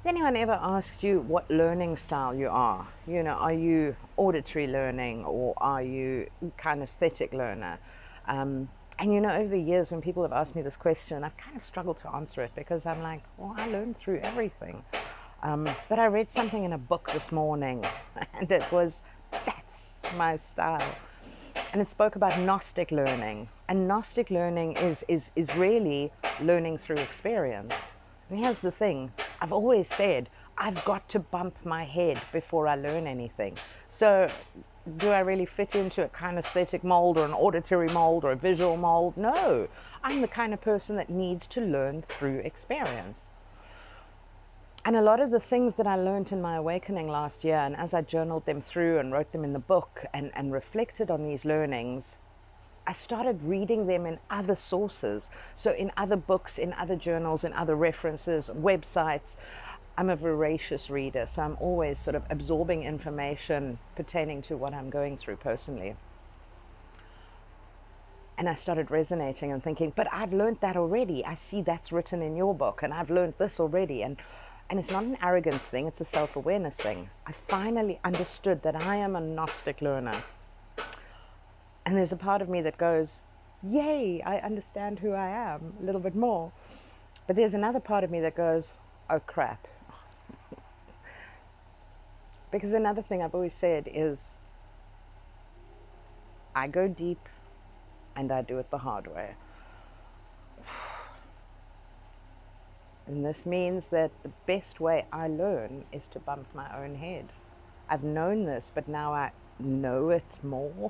Has anyone ever asked you what learning style you are? You know, are you auditory learning or are you kinesthetic learner? And you know, over the years when people have asked me this question, I've kind of struggled to answer it because I'm like, well, I learn through everything. But I read something in a book this morning and it was, that's my style. And it spoke about Gnostic learning. And Gnostic learning is really learning through experience. And here's the thing, I've always said, I've got to bump my head before I learn anything. So do I really fit into a kinesthetic mold or an auditory mold or a visual mold? No, I'm the kind of person that needs to learn through experience. And a lot of the things that I learned in my awakening last year, and as I journaled them through and wrote them in the book and reflected on these learnings, I started reading them in other sources. So in other books, in other journals, in other references, websites. I'm a voracious reader, so I'm always sort of absorbing information pertaining to what I'm going through personally. And I started resonating and thinking, but I've learned that already. I see that's written in your book, and I've learned this already. And it's not an arrogance thing, it's a self-awareness thing. I finally understood that I am a Gnostic learner. And there's a part of me that goes, yay, I understand who I am a little bit more. But there's another part of me that goes, oh crap. Because another thing I've always said is, I go deep and I do it the hard way. And this means that the best way I learn is to bump my own head. I've known this, but now I know it more.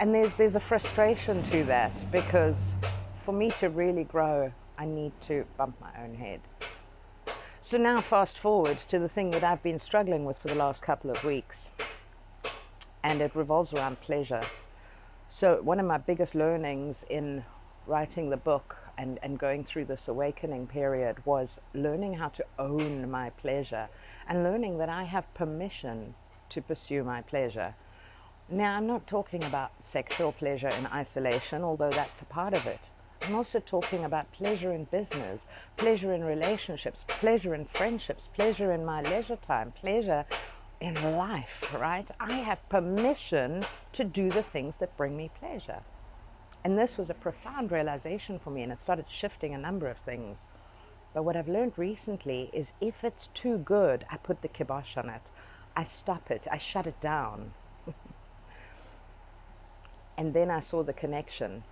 And there's a frustration to that, because for me to really grow, I need to bump my own head. So now fast forward to the thing that I've been struggling with for the last couple of weeks, and it revolves around pleasure. So one of my biggest learnings in writing the book and going through this awakening period was learning how to own my pleasure and learning that I have permission to pursue my pleasure. Now, I'm not talking about sexual pleasure in isolation, although that's a part of it. I'm also talking about pleasure in business, pleasure in relationships, pleasure in friendships, pleasure in my leisure time, pleasure in life, right? I have permission to do the things that bring me pleasure. And this was a profound realization for me, and it started shifting a number of things. But what I've learned recently is if it's too good, I put the kibosh on it. I stop it. I shut it down. And then I saw the connection.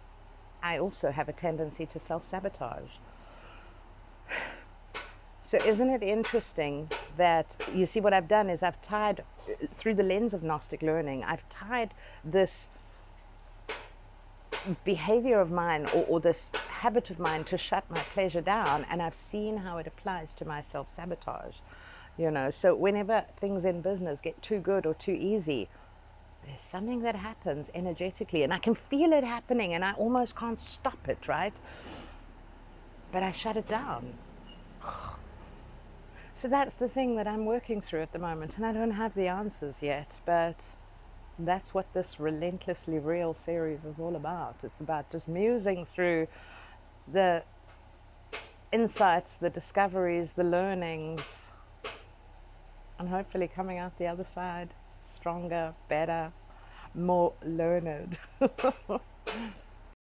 I also have a tendency to self-sabotage. So isn't it interesting that, you see, what I've done is I've tied, through the lens of Gnostic learning, I've tied this behavior of mine or this habit of mine to shut my pleasure down, and I've seen how it applies to my self-sabotage. You know, so whenever things in business get too good or too easy, there's something that happens energetically, and I can feel it happening, and I almost can't stop it, right? But I shut it down. So that's the thing that I'm working through at the moment, and I don't have the answers yet, but that's what this Relentlessly Real series is all about. It's about just musing through the insights, the discoveries, the learnings, and hopefully coming out the other side stronger, better, more learned.